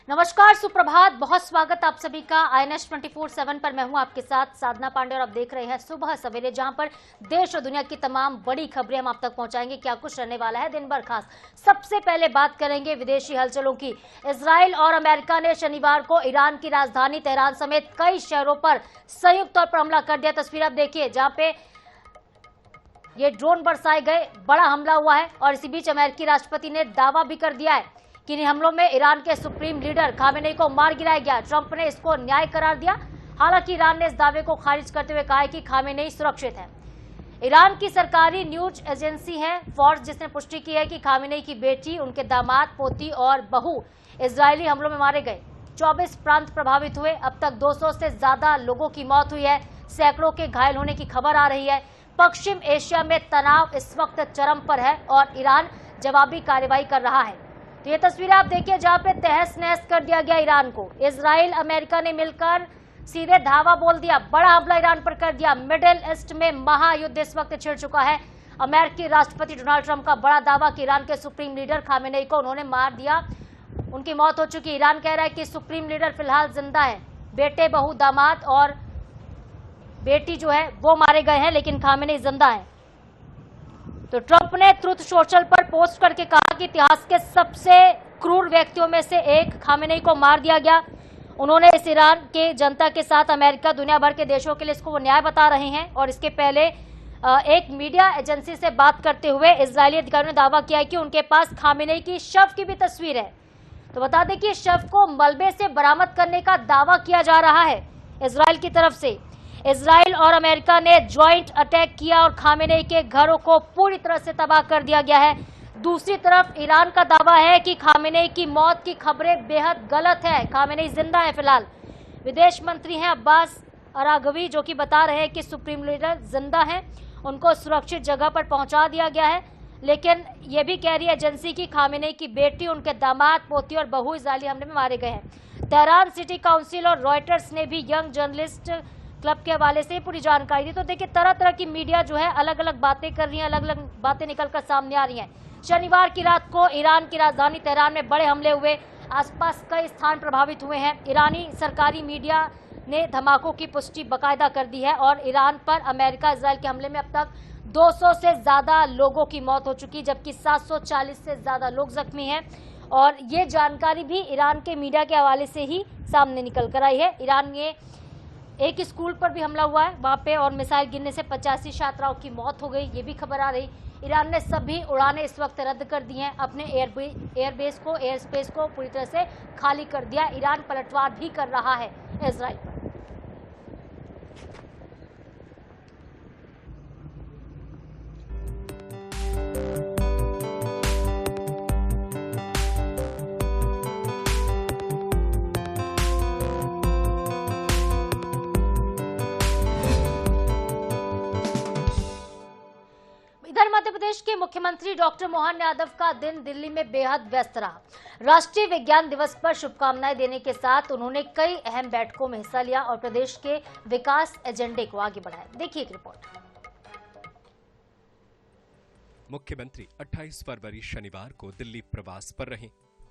नमस्कार, सुप्रभात, बहुत स्वागत आप सभी का INS 24/7 पर। मैं हूं आपके साथ साधना पांडे और आप देख रहे हैं सुबह सवेरे, जहां पर देश और दुनिया की तमाम बड़ी खबरें हम आप तक पहुंचाएंगे। क्या कुछ रहने वाला है दिन भर खास। सबसे पहले बात करेंगे विदेशी हलचलों की। इजराइल और अमेरिका ने शनिवार को ईरान की राजधानी तेहरान समेत कई शहरों पर संयुक्त तौर पर हमला कर दिया। तस्वीर आप देखिए जहां पे ये ड्रोन बरसाए गए, बड़ा हमला हुआ है। और इसी बीच अमेरिकी राष्ट्रपति ने दावा भी कर दिया है कि इन हमलों में ईरान के सुप्रीम लीडर खामेनेई को मार गिराया गया। ट्रंप ने इसको न्याय करार दिया। हालांकि ईरान ने इस दावे को खारिज करते हुए कहा है कि खामेनेई सुरक्षित है। ईरान की सरकारी न्यूज एजेंसी है फॉर्स, जिसने पुष्टि की है कि खामेनेई की बेटी, उनके दामाद, पोती और बहू इजरायली हमलों में मारे गए। 24 प्रांत प्रभावित हुए। अब तक 200 से ज्यादा लोगों की मौत हुई है। सैकड़ों के घायल होने की खबर आ रही है। पश्चिम एशिया में तनाव इस वक्त चरम पर है और ईरान जवाबी कार्रवाई कर रहा है। तो ये तस्वीरें आप देखिए जहां पे तहस नहस कर दिया गया ईरान को। इजराइल अमेरिका ने मिलकर सीधे धावा बोल दिया, बड़ा हमला ईरान पर कर दिया। मिडिल ईस्ट में महायुद्ध इस वक्त छिड़ चुका है। अमेरिकी राष्ट्रपति डोनाल्ड ट्रंप का बड़ा दावा कि ईरान के सुप्रीम लीडर खामेनेई को उन्होंने मार दिया, उनकी मौत हो चुकी। ईरान कह रहा है कि सुप्रीम लीडर फिलहाल जिंदा है। बेटे, बहू, दामाद और बेटी जो है वो मारे गए हैं, लेकिन खामेनेई जिंदा है। तो ट्रंप ने ट्रुथ सोशल पर पोस्ट करके कहा कि इतिहास के सबसे क्रूर व्यक्तियों में से एक खामेनेई को मार दिया गया। उन्होंने इस ईरान के जनता के साथ अमेरिका, दुनिया भर के देशों के लिए इसको वो न्याय बता रहे हैं। और इसके पहले एक मीडिया एजेंसी से बात करते हुए इजरायली अधिकारियों ने दावा किया है कि उनके पास खामेनेई की शव की भी तस्वीर है। तो बता दें कि शव को मलबे से बरामद करने का दावा किया जा रहा है इजराइल की तरफ से। इजराइल और अमेरिका ने ज्वाइंट अटैक किया और खामेनेई के घरों को पूरी तरह से तबाह कर दिया गया है। दूसरी तरफ ईरान का दावा है कि खामेनेई की मौत की खबरें बेहद गलत है। खामेनेई जिंदा है फिलहाल। विदेश मंत्री हैं अब्बास अरागवी, जो कि बता रहे हैं कि सुप्रीम लीडर जिंदा हैं, उनको सुरक्षित जगह पर पहुंचा दिया गया है। लेकिन ये भी कह रही है एजेंसी की खामेनेई की बेटी, उनके दामाद, पोती और बहू इजरायली हमले में मारे गए हैं। तेहरान सिटी काउंसिल और रॉयटर्स ने भी यंग जर्नलिस्ट क्लब के हवाले से पूरी जानकारी दी। तो देखिए तरह तरह की मीडिया जो है अलग अलग बातें कर रही है, अलग अलग बातें निकलकर सामने आ रही हैं। शनिवार की रात को ईरान की राजधानी तेहरान में बड़े हमले हुए। आसपास कई स्थान प्रभावित हुए हैं। ईरानी सरकारी मीडिया ने धमाकों की पुष्टि बाकायदा कर दी है और ईरान पर अमेरिका इजराइल के हमले में अब तक 200 से ज्यादा लोगों की मौत हो चुकी, जबकि 740 से ज्यादा लोग जख्मी हैं। और ये जानकारी भी ईरान के मीडिया के हवाले से ही सामने निकल कर आई है। ईरान में एक स्कूल पर भी हमला हुआ है वहां पे, और मिसाइल गिरने से 85 छात्राओं की मौत हो गई, ये भी खबर आ रही। ईरान ने सभी उड़ानें इस वक्त रद्द कर दी हैं। अपने एयरबेस को, एयर स्पेस को पूरी तरह से खाली कर दिया। ईरान पलटवार भी कर रहा है इजराइल पर। मध्य प्रदेश के मुख्यमंत्री डॉक्टर मोहन यादव का दिन दिल्ली में बेहद व्यस्त रहा। राष्ट्रीय विज्ञान दिवस पर शुभकामनाएं देने के साथ उन्होंने कई अहम बैठकों में हिस्सा लिया और प्रदेश के विकास एजेंडे को आगे बढ़ाया। देखिए एक रिपोर्ट। मुख्यमंत्री 28 फरवरी शनिवार को दिल्ली प्रवास पर रहे।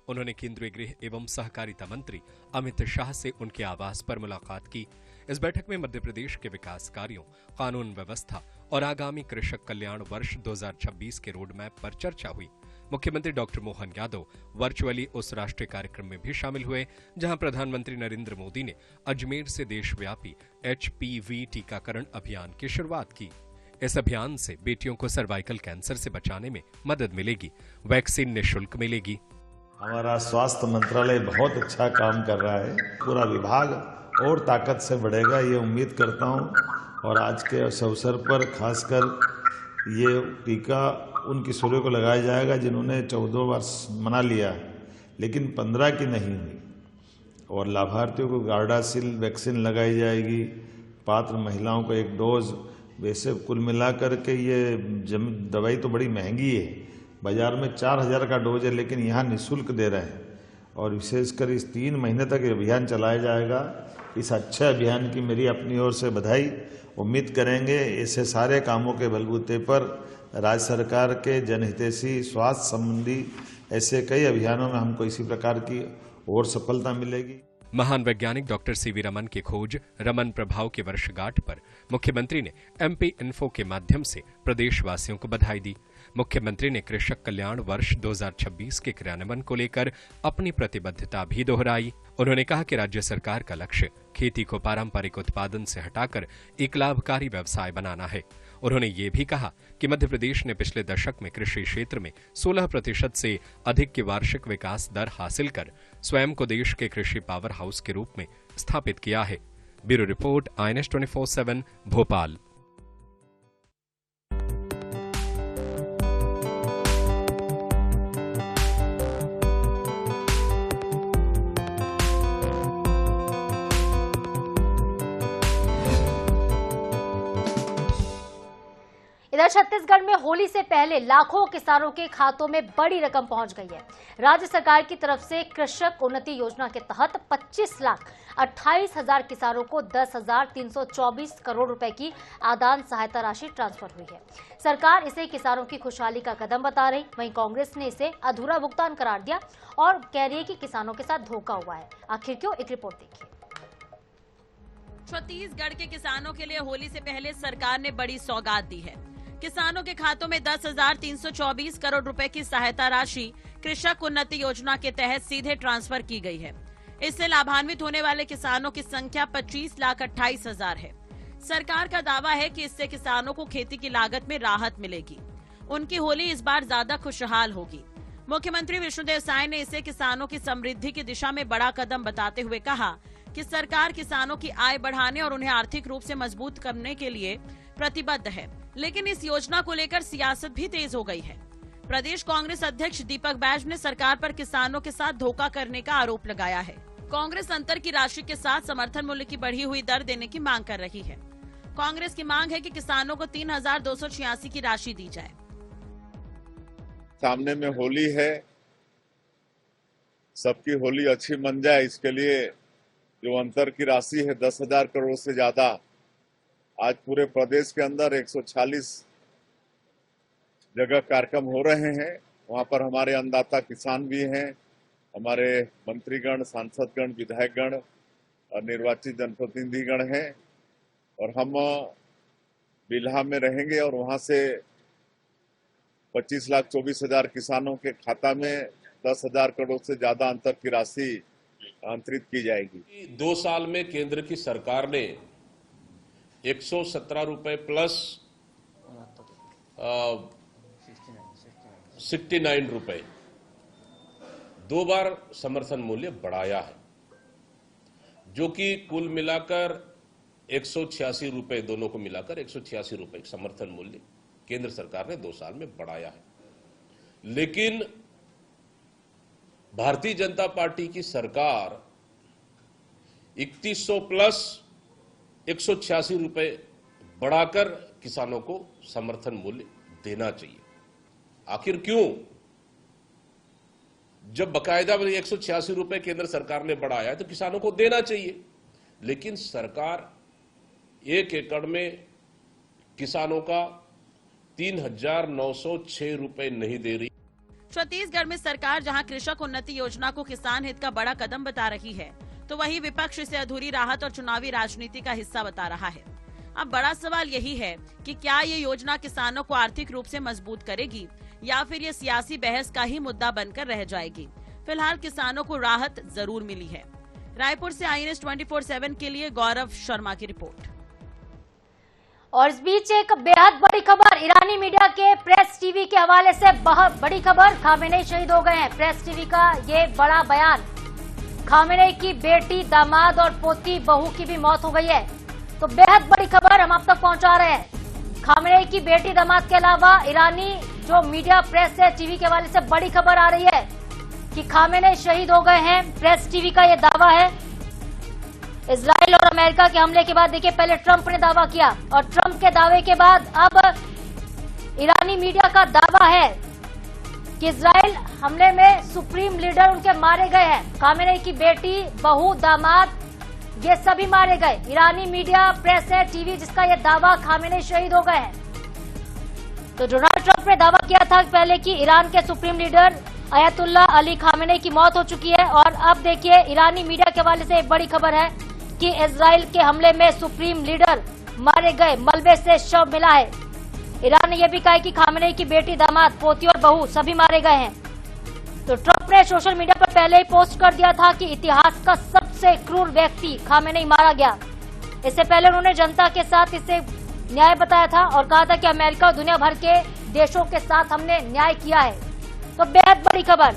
उन्होंने केंद्रीय गृह एवं सहकारिता मंत्री अमित शाह से उनके आवास पर मुलाकात की। इस बैठक में मध्य प्रदेश के विकास कार्यों, कानून व्यवस्था और आगामी कृषक कल्याण वर्ष 2026 के रोड मैप पर चर्चा हुई। मुख्यमंत्री डॉक्टर मोहन यादव वर्चुअली उस राष्ट्रीय कार्यक्रम में भी शामिल हुए जहां प्रधानमंत्री नरेंद्र मोदी ने अजमेर से देशव्यापी HPV टीकाकरण अभियान की शुरुआत की। इस अभियान से बेटियों को सर्वाइकल कैंसर से बचाने में मदद मिलेगी। वैक्सीन निःशुल्क मिलेगी। हमारा स्वास्थ्य मंत्रालय बहुत अच्छा काम कर रहा है। पूरा विभाग और ताकत से बढ़ेगा, ये उम्मीद करता हूं। और आज के इस अवसर पर खासकर ये टीका उन किशोरियों को लगाया जाएगा जिन्होंने 14 वर्ष मना लिया लेकिन 15 की नहीं हुई। और लाभार्थियों को गार्डासिल वैक्सीन लगाई जाएगी। पात्र महिलाओं को 1 डोज। वैसे कुल मिलाकर के ये दवाई तो बड़ी महंगी है, बाजार में 4000 का डोज है, लेकिन यहाँ निःशुल्क दे रहे हैं। और विशेषकर इस 3 महीने तक ये अभियान चलाया जाएगा। इस अच्छे अभियान की मेरी अपनी ओर से बधाई। उम्मीद करेंगे ऐसे सारे कामों के बलबूते पर राज्य सरकार के जनहितैषी स्वास्थ्य संबंधी ऐसे कई अभियानों में हमको इसी प्रकार की और सफलता मिलेगी। महान वैज्ञानिक डॉक्टर सीवी रमन की खोज रमन प्रभाव की वर्षगांठ पर मुख्यमंत्री ने एमपी इन्फो के माध्यम से प्रदेशवासियों को बधाई दी। मुख्यमंत्री ने कृषक कल्याण वर्ष 2026 के क्रियान्वयन को लेकर अपनी प्रतिबद्धता भी दोहराई। उन्होंने कहा कि राज्य सरकार का लक्ष्य खेती को पारंपरिक उत्पादन से हटाकर एक लाभकारी व्यवसाय बनाना है। उन्होंने ये भी कहा कि मध्य प्रदेश ने पिछले दशक में कृषि क्षेत्र में 16% से अधिक की वार्षिक विकास दर हासिल कर स्वयं को देश के कृषि पावर हाउस के रूप में स्थापित किया है। Bureau report, INS 24/7 Bhopal. इधर छत्तीसगढ़ में होली से पहले लाखों किसानों के खातों में बड़ी रकम पहुंच गई है। राज्य सरकार की तरफ से कृषक उन्नति योजना के तहत 25,28,000 किसानों को 10,324 करोड़ रुपए की आदान सहायता राशि ट्रांसफर हुई है। सरकार इसे किसानों की खुशहाली का कदम बता रही, वहीं कांग्रेस ने इसे अधूरा भुगतान करार दिया और कह रही है कि किसानों के साथ धोखा हुआ है। आखिर क्यों, एक रिपोर्ट देखिए। छत्तीसगढ़ के किसानों के लिए होली से पहले सरकार ने बड़ी सौगात दी है। किसानों के खातों में 10,324 करोड़ रुपए की सहायता राशि कृषक उन्नति योजना के तहत सीधे ट्रांसफर की गई है। इससे लाभान्वित होने वाले किसानों की संख्या 25,28,000 है। सरकार का दावा है कि इससे किसानों को खेती की लागत में राहत मिलेगी। उनकी होली इस बार ज्यादा खुशहाल होगी। मुख्यमंत्री विष्णुदेव साय ने इसे किसानों की समृद्धि की दिशा में बड़ा कदम बताते हुए कहा कि सरकार किसानों की आय बढ़ाने और उन्हें आर्थिक रूप से मजबूत करने के लिए प्रतिबद्ध है, लेकिन इस योजना को लेकर सियासत भी तेज हो गई है। प्रदेश कांग्रेस अध्यक्ष दीपक बैज ने सरकार पर किसानों के साथ धोखा करने का आरोप लगाया है। कांग्रेस अंतर की राशि के साथ समर्थन मूल्य की बढ़ी हुई दर देने की मांग कर रही है। कांग्रेस की मांग है कि किसानों को 3,286 की राशि दी जाए। सामने में होली है, सबकी होली अच्छी बन जाए, इसके लिए जो अंतर की राशि है 10,000 करोड़ से ज्यादा, आज पूरे प्रदेश के अंदर 146 जगह कार्यक्रम हो रहे हैं। वहां पर हमारे अन्नदाता किसान भी हैं, हमारे मंत्रीगण, सांसदगण, विधायकगण और निर्वाचित जनप्रतिनिधिगण हैं, और हम बिल्हा में रहेंगे और वहां से 25,24,000 किसानों के खाता में 10,000 करोड़ से ज्यादा अंतर की राशि अंतरित की जाएगी। 2 साल में केंद्र की सरकार ने 117 रुपए प्लस 69 रुपए 2 बार समर्थन मूल्य बढ़ाया है, जो कि कुल मिलाकर 186 रुपए, दोनों को मिलाकर 186 रुपए समर्थन मूल्य केंद्र सरकार ने 2 साल में बढ़ाया है। लेकिन भारतीय जनता पार्टी की सरकार 3100 प्लस 186 रुपए बढ़ाकर किसानों को समर्थन मूल्य देना चाहिए। आखिर क्यों? जब बकायदा 186 रुपए केंद्र सरकार ने बढ़ाया है तो किसानों को देना चाहिए, लेकिन सरकार 1 एकड़ में किसानों का 3,906 रुपए नहीं दे रही। छत्तीसगढ़ में सरकार जहां कृषक उन्नति योजना को किसान हित का बड़ा कदम बता रही है, तो वहीं विपक्ष इसे अधूरी राहत और चुनावी राजनीति का हिस्सा बता रहा है। अब बड़ा सवाल यही है कि क्या ये योजना किसानों को आर्थिक रूप से मजबूत करेगी या फिर ये सियासी बहस का ही मुद्दा बनकर रह जाएगी। फिलहाल किसानों को राहत जरूर मिली है। रायपुर से INS 24/7 के लिए गौरव शर्मा की रिपोर्ट। और इस बीच एक बेहद बड़ी खबर, ईरानी मीडिया के प्रेस टीवी के हवाले से बहुत बड़ी खबर, खामेनेई शहीद हो गए हैं। प्रेस टीवी का ये बड़ा बयान, खामेनेई की बेटी, दामाद और पोती बहू की भी मौत हो गई है। तो बेहद बड़ी खबर हम आप तक पहुंचा रहे हैं। खामेनेई की बेटी, दामाद के अलावा ईरानी जो मीडिया प्रेस है, टीवी के हवाले से बड़ी खबर आ रही है कि खामेनेई शहीद हो गए हैं। प्रेस टीवी का ये दावा है। इजराइल और अमेरिका के हमले के बाद देखिए, पहले ट्रंप ने दावा किया और ट्रंप के दावे के बाद अब ईरानी मीडिया का दावा है कि इजराइल हमले में सुप्रीम लीडर उनके मारे गए हैं। खामेनेई की बेटी, बहू, दामाद ये सभी मारे गए। ईरानी मीडिया प्रेस है, टीवी, जिसका ये दावा खामेनेई शहीद हो गए हैं। तो डोनाल्ड ट्रंप ने दावा किया था पहले कि ईरान के सुप्रीम लीडर अयतुल्ला अली खामेनी की मौत हो चुकी है। और अब देखिए ईरानी मीडिया के हवाले से एक बड़ी खबर है कि इजराइल के हमले में सुप्रीम लीडर मारे गए, मलबे से शव मिला है। ईरान ने यह भी कहा है कि खामेनी की बेटी, दामाद, पोती और बहू सभी मारे गए हैं। तो ट्रंप ने सोशल मीडिया पर पहले ही पोस्ट कर दिया था कि इतिहास का सबसे क्रूर व्यक्ति खामेनी मारा गया। इससे पहले उन्होंने जनता के साथ इसे न्याय बताया था और कहा था कि अमेरिका और दुनिया भर के देशों के साथ हमने न्याय किया है। तो बेहद बड़ी खबर,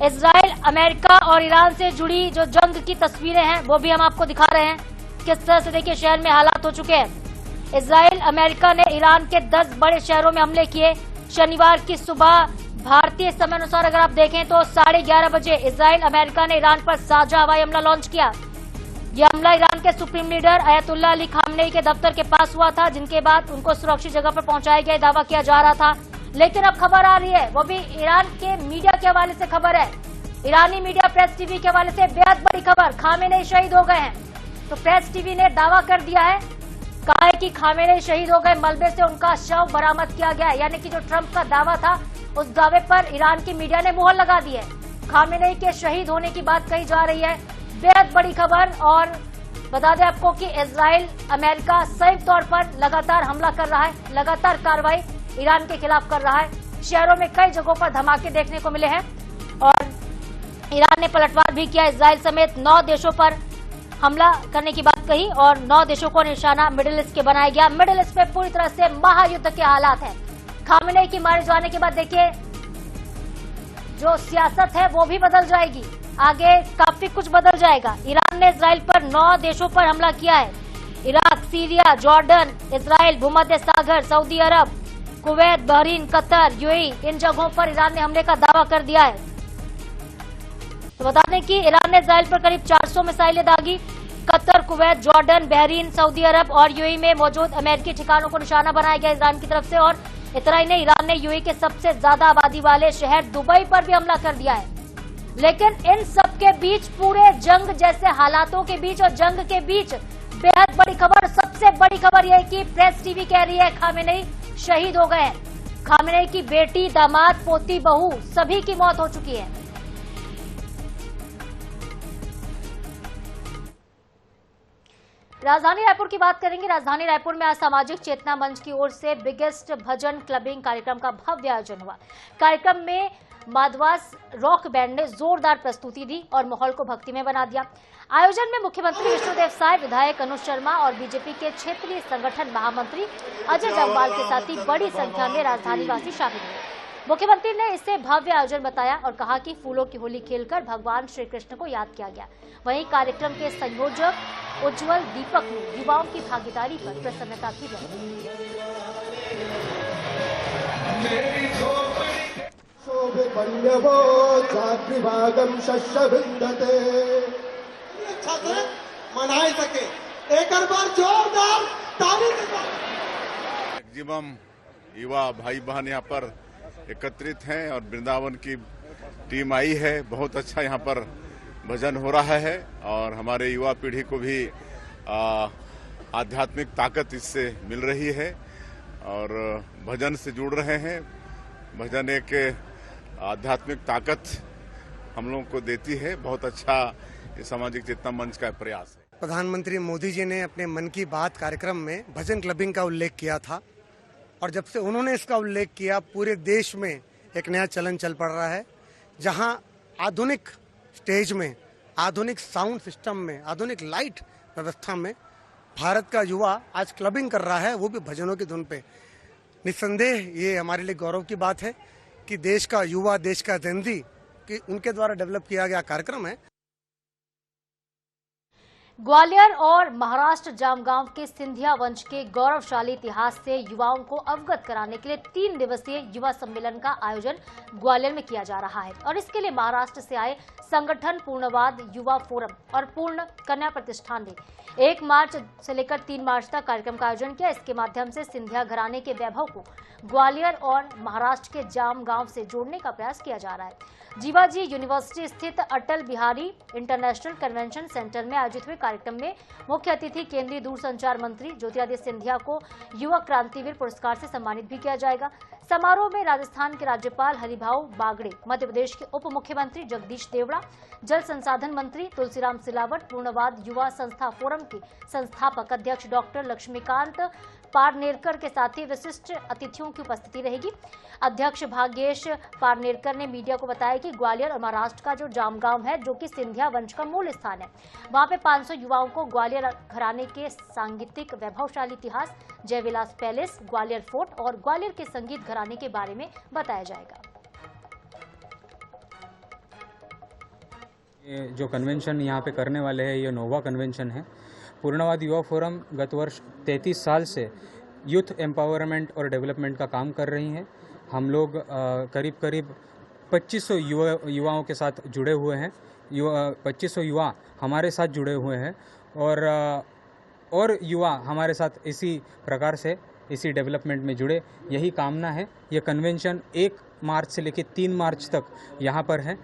इजराइल, अमेरिका और ईरान से जुड़ी जो जंग की तस्वीरें हैं वो भी हम आपको दिखा रहे हैं। किस तरह से देखिए शहर में हालात हो चुके हैं। इजराइल, अमेरिका ने ईरान के 10 बड़े शहरों में हमले किए। शनिवार की सुबह भारतीय समय अनुसार अगर आप देखें तो 11:30 बजे इजराइल, अमेरिका ने ईरान पर साझा हवाई हमला लॉन्च किया। यह हमला ईरान के सुप्रीम लीडर अयतुल्ला अली खामेनी के दफ्तर के पास हुआ था, जिनके बाद उनको सुरक्षित जगह पर पहुंचाया गया, दावा किया जा रहा था। लेकिन अब खबर आ रही है, वो भी ईरान के मीडिया के हवाले से खबर है। ईरानी मीडिया प्रेस टीवी के हवाले से बेहद बड़ी खबर, खामेनी शहीद हो गए हैं। तो प्रेस टीवी ने दावा कर दिया है, कहा है कि खामेनी शहीद हो गए, मलबे से उनका शव बरामद किया गया। यानी कि जो ट्रंप का दावा था उस दावे पर ईरान की मीडिया ने मुहर लगा दी है। खामेनी के शहीद होने की बात कही जा रही है। बेहद बड़ी खबर। और बता दें आपको कि इजराइल, अमेरिका संयुक्त तौर पर लगातार हमला कर रहा है, लगातार कार्रवाई ईरान के खिलाफ कर रहा है। शहरों में कई जगहों पर धमाके देखने को मिले हैं और ईरान ने पलटवार भी किया। इजराइल समेत 9 देशों पर हमला करने की बात कही और 9 देशों को निशाना मिडिल ईस्ट के बनाया गया। मिडिल ईस्ट में पूरी तरह से महायुद्ध के हालात हैं। खामेनी की मारे जाने के बाद देखिए जो सियासत है वो भी बदल जाएगी, आगे काफी कुछ बदल जाएगा। ईरान ने इजराइल पर 9 देशों पर हमला किया है। इराक, सीरिया, जॉर्डन, इजराइल, भूमध्य सागर, सऊदी अरब, कुवैत, बहरीन, कतर, यूएई, इन जगहों पर ईरान ने हमले का दावा कर दिया है। तो बता दें कि ईरान ने इजराइल पर करीब 400 मिसाइलें दागी। Qatar, Kuwait, Jordan, Bahrain, Saudi Arabia और यूएई में मौजूद अमेरिकी ठिकानों को निशाना बनाया गया ईरान की तरफ से। और इतना ही नहीं, ईरान ने यूएई के सबसे ज्यादा आबादी वाले शहर दुबई पर भी हमला कर दिया है। लेकिन इन सब के बीच, पूरे जंग जैसे हालातों के बीच और जंग के बीच बेहद बड़ी खबर, सबसे बड़ी खबर यह कि प्रेस टीवी कह रही है खामेनी शहीद हो गए हैं। खामेनी की बेटी, दामाद, पोती, बहू सभी की मौत हो चुकी है। राजधानी रायपुर की बात करेंगे। राजधानी रायपुर में आज सामाजिक चेतना मंच की ओर से बिगेस्ट भजन क्लबिंग कार्यक्रम का भव्य आयोजन हुआ। कार्यक्रम में माधवास रॉक बैंड ने जोरदार प्रस्तुति दी और माहौल को भक्तिमय बना दिया। आयोजन में मुख्यमंत्री विष्णुदेव साय, विधायक अनुज शर्मा और बीजेपी के क्षेत्रीय संगठन महामंत्री अजय जम्वाल के साथ ही बड़ी संख्या में राजधानी वासी शामिल हुए। मुख्यमंत्री ने इसे भव्य आयोजन बताया और कहा कि फूलों की होली खेलकर भगवान श्री कृष्ण को याद किया गया। वहीं कार्यक्रम के संयोजक उज्जवल दीपक ने युवाओं की भागीदारी पर प्रसन्नता की मनाए सके। एक बार जोरदार ताली। मैक्सिमम युवा भाई बहन यहाँ पर एकत्रित हैं और वृंदावन की टीम आई है। बहुत अच्छा यहाँ पर भजन हो रहा है और हमारे युवा पीढ़ी को भी आध्यात्मिक ताकत इससे मिल रही है और भजन से जुड़ रहे हैं। भजन एक आध्यात्मिक ताकत हम लोगों को देती है। बहुत अच्छा ये सामाजिक चेतना मंच का प्रयास है। प्रधानमंत्री मोदी जी ने अपने मन की बात कार्यक्रम में भजन क्लबिंग का उल्लेख किया था और जब से उन्होंने इसका उल्लेख किया, पूरे देश में एक नया चलन चल पड़ रहा है, जहां आधुनिक स्टेज में, आधुनिक साउंड सिस्टम में, आधुनिक लाइट व्यवस्था में भारत का युवा आज क्लबिंग कर रहा है, वो भी भजनों की धुन पे। निस्संदेह ये हमारे लिए गौरव की बात है कि देश का युवा, देश का जेनजी, कि उनके द्वारा डेवलप किया गया कार्यक्रम है। ग्वालियर और महाराष्ट्र जामगांव के सिंधिया वंश के गौरवशाली इतिहास से युवाओं को अवगत कराने के लिए 3 दिवसीय युवा सम्मेलन का आयोजन ग्वालियर में किया जा रहा है और इसके लिए महाराष्ट्र से आए संगठन पूर्णवाद युवा फोरम और पूर्ण कन्या प्रतिष्ठान ने 1 मार्च से लेकर 3 मार्च तक कार्यक्रम का आयोजन किया। इसके माध्यम से सिंधिया घराने के वैभव को ग्वालियर और महाराष्ट्र के जामगांव से जोड़ने का प्रयास किया जा रहा है। जीवाजी यूनिवर्सिटी स्थित Atal Bihari international convention centre में आयोजित हुए कार्यक्रम में मुख्य अतिथि केंद्रीय दूरसंचार मंत्री ज्योतिरादित्य सिंधिया को युवा क्रांतिवीर पुरस्कार से सम्मानित भी किया जाएगा। समारोह में राजस्थान के राज्यपाल हरिभाऊ बागड़े, मध्य प्रदेश के उप मुख्यमंत्री जगदीश देवड़ा, जल संसाधन मंत्री तुलसीराम सिलावट, पूर्णवाद युवा संस्था फोरम के संस्थापक अध्यक्ष डॉक्टर लक्ष्मीकांत पारनेरकर के साथ ही विशिष्ट अतिथियों की उपस्थिति रहेगी। अध्यक्ष भाग्येश पारनेरकर ने मीडिया को बताया कि ग्वालियर और महाराष्ट्र का जो जामगांव है, जो कि सिंधिया वंश का मूल स्थान है, वहां पे 500 युवाओं को ग्वालियर घराने के सांगीतिक वैभवशाली इतिहास, जयविलास पैलेस, ग्वालियर फोर्ट और ग्वालियर के संगीत घराने के बारे में बताया जाएगा। ये जो कन्वेंशन यहाँ पे करने वाले हैं, ये नोवा कन्वेंशन है। पूर्णवाद युवा फोरम गत वर्ष 33 साल से यूथ एम्पावरमेंट और डेवलपमेंट का काम कर रही हैं। हम लोग करीब 2500 युवाओं के साथ जुड़े हुए हैं। 2500 युवा हमारे साथ जुड़े हुए हैं और युवा हमारे साथ इसी प्रकार से इसी डेवलपमेंट में जुड़े, यही कामना है। ये कन्वेंशन 1 मार्च से लेकर 3 मार्च तक यहाँ पर है।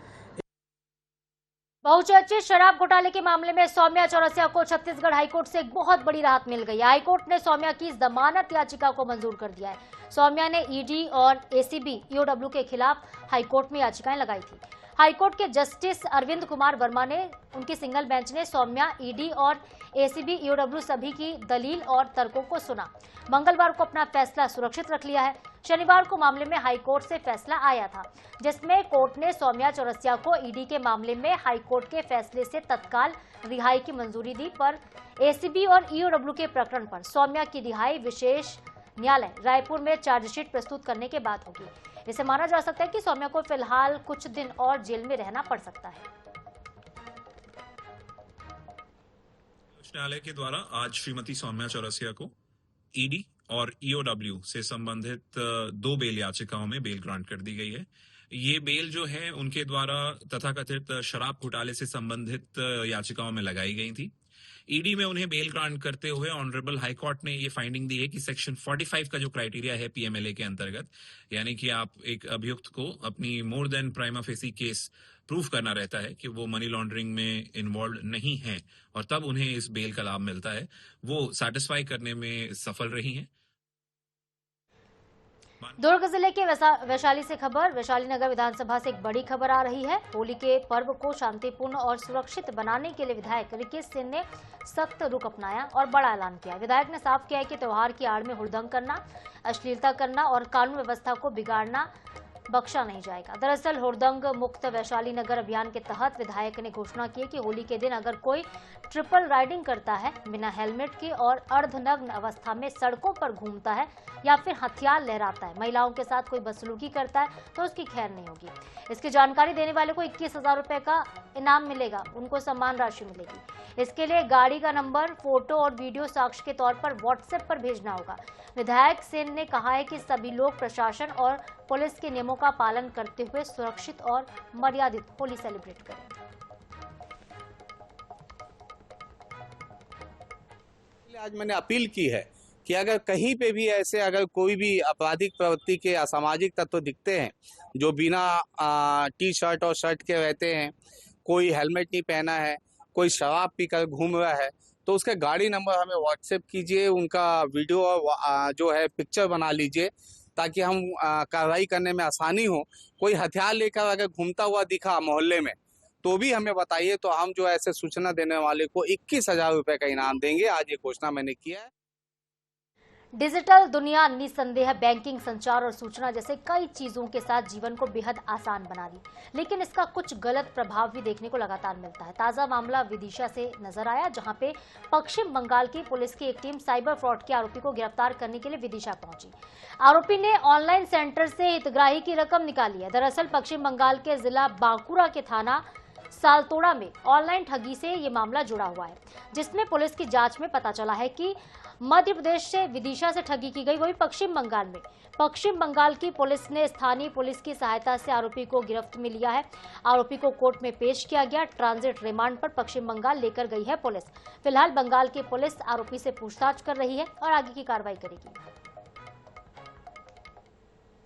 बहुचर्चित शराब घोटाले के मामले में सौम्या चौरसिया को छत्तीसगढ़ हाईकोर्ट से एक बहुत बड़ी राहत मिल गई। हाईकोर्ट ने सौम्या की जमानत याचिका को मंजूर कर दिया है। सौम्या ने ईडी और एसीबी ईओडब्ल्यू के खिलाफ हाईकोर्ट में याचिकाएं लगाई थी। हाईकोर्ट के जस्टिस अरविंद कुमार वर्मा ने उनकी सिंगल बेंच ने सौम्या, ईडी और एसीबी ईओडब्ल्यू सभी की दलील और तर्कों को सुना। मंगलवार को अपना फैसला सुरक्षित रख लिया है। शनिवार को मामले में हाईकोर्ट से फैसला आया था, जिसमें कोर्ट ने सौम्या चौरसिया को ईडी के मामले में हाईकोर्ट के फैसले से तत्काल रिहाई की मंजूरी दी, पर एसीबी और ईओडब्ल्यू के प्रकरण पर सौम्या की रिहाई विशेष न्यायालय रायपुर में चार्जशीट प्रस्तुत करने के बाद होगी। इसे माना जा सकता है कि सौम्या को फिलहाल कुछ दिन और जेल में रहना पड़ सकता है। न्यायालय के द्वारा आज श्रीमती सौम्या चौरसिया को ईडी और ईओडब्ल्यू से संबंधित 2 बेल याचिकाओं में बेल ग्रांट कर दी गई है। ये बेल जो है उनके द्वारा तथाकथित शराब घोटाले से संबंधित याचिकाओं में लगाई गई थी। ईडी में उन्हें बेल ग्रांट करते हुए ऑनरेबल हाई कोर्ट ने ये फाइंडिंग दी है कि सेक्शन 45 का जो क्राइटेरिया है पीएमएलए के अंतर्गत, यानी कि आप एक अभियुक्त को अपनी more than prima facie case proof करना रहता है कि वो मनी लॉन्ड्रिंग में इन्वॉल्व नहीं है और तब उन्हें इस बेल का लाभ मिलता है, वो सैटिस्फाई करने में सफल रही हैं। दुर्ग जिले के वैशाली से खबर। वैशाली नगर विधानसभा से एक बड़ी खबर आ रही है। होली के पर्व को शांतिपूर्ण और सुरक्षित बनाने के लिए विधायक रिकेश सिंह ने सख्त रुख अपनाया और बड़ा ऐलान किया। विधायक ने साफ किया है कि त्योहार की आड़ में हुड़दंग करना, अश्लीलता करना और कानून व्यवस्था को बिगाड़ना बख्शा नहीं जाएगा। दरअसल हुड़दंग मुक्त वैशाली नगर अभियान के तहत विधायक ने घोषणा की कि होली के दिन अगर कोई ट्रिपल राइडिंग करता है, बिना हेलमेट के और अर्धनग्न अवस्था में सड़कों पर घूमता है या फिर हथियार लहराता है, महिलाओं के साथ कोई बदसलूकी करता है, तो उसकी खैर नहीं होगी। इसकी जानकारी देने वाले को 21,000 रुपए का इनाम मिलेगा, उनको सम्मान राशि मिलेगी। इसके लिए गाड़ी का नंबर, फोटो और वीडियो साक्ष्य के तौर पर व्हाट्सएप पर भेजना होगा। विधायक सेन ने कहा है कि सभी लोग प्रशासन और पुलिस के नियमों का पालन करते हुए सुरक्षित और मर्यादित होली सेलिब्रेट करें। आज मैंने अपील की है कि अगर कहीं पे भी ऐसे अगर कोई भी आपराधिक प्रवृत्ति के असामाजिक तत्व दिखते हैं जो बिना टी शर्ट और शर्ट के रहते हैं, कोई हेलमेट नहीं पहना है, कोई शराब पीकर घूम रहा है, तो उसका गाड़ी नंबर हमें व्हाट्सएप कीजिए, उनका वीडियो और जो है पिक्चर बना लीजिए ताकि हम कार्रवाई करने में आसानी हो। कोई हथियार लेकर अगर घूमता हुआ दिखा मोहल्ले में तो भी हमें बताइए, तो हम जो ऐसे सूचना देने वाले को 21,000 रुपए का इनाम देंगे। आज ये घोषणा मैंने किया है। डिजिटल दुनिया निस्संदेह बैंकिंग, संचार और सूचना जैसे कई चीजों के साथ जीवन को बेहद आसान बना दी, लेकिन इसका कुछ गलत प्रभाव भी देखने को लगातार मिलता है। ताजा मामला विदिशा से नजर आया, जहां पे पश्चिम बंगाल की पुलिस की एक टीम साइबर फ्रॉड के आरोपी को गिरफ्तार करने के लिए विदिशा पहुंची। आरोपी ने ऑनलाइन सेंटर से हितग्राही की रकम निकाली है। दरअसल पश्चिम बंगाल के जिला बांकुरा के थाना सालतोड़ा में ऑनलाइन ठगी से ये मामला जुड़ा हुआ है, जिसमें पुलिस की जांच में पता चला है कि मध्य प्रदेश से विदिशा से ठगी की गई, वही पश्चिम बंगाल में। पश्चिम बंगाल की पुलिस ने स्थानीय पुलिस की सहायता से आरोपी को गिरफ्त में लिया है। आरोपी को कोर्ट में पेश किया गया। ट्रांजिट रिमांड पर पश्चिम बंगाल लेकर गई है पुलिस। फिलहाल बंगाल की पुलिस आरोपी से पूछताछ कर रही है और आगे की कार्रवाई करेगी।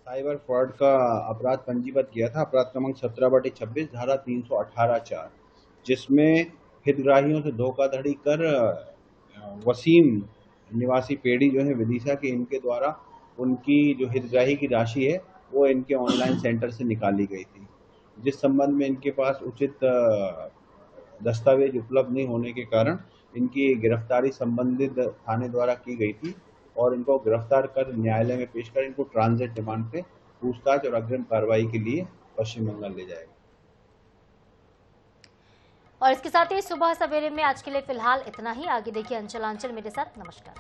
साइबर फ्रॉड का अपराध पंजीबद्ध किया था, अपराध क्रमांक 17/26 धारा 318(4), जिसमें हितग्राहियों से धोखाधड़ी कर वसीम निवासी पेड़ी जो है विदिशा के, इनके द्वारा उनकी जो हितग्राही की राशि है वो इनके ऑनलाइन सेंटर से निकाली गई थी, जिस संबंध में इनके पास उचित दस्तावेज उपलब्ध नहीं होने के कारण इनकी गिरफ्तारी संबंधित थाने द्वारा की गई थी और इनको गिरफ्तार कर न्यायालय में पेश कर इनको ट्रांजिट रिमांड पे पूछताछ और अग्रिम कार्रवाई के लिए पश्चिम बंगाल ले जाएगा। और इसके साथ ही सुबह सवेरे में आज के लिए फिलहाल इतना ही। आगे देखिए अंचल मेरे साथ। नमस्कार।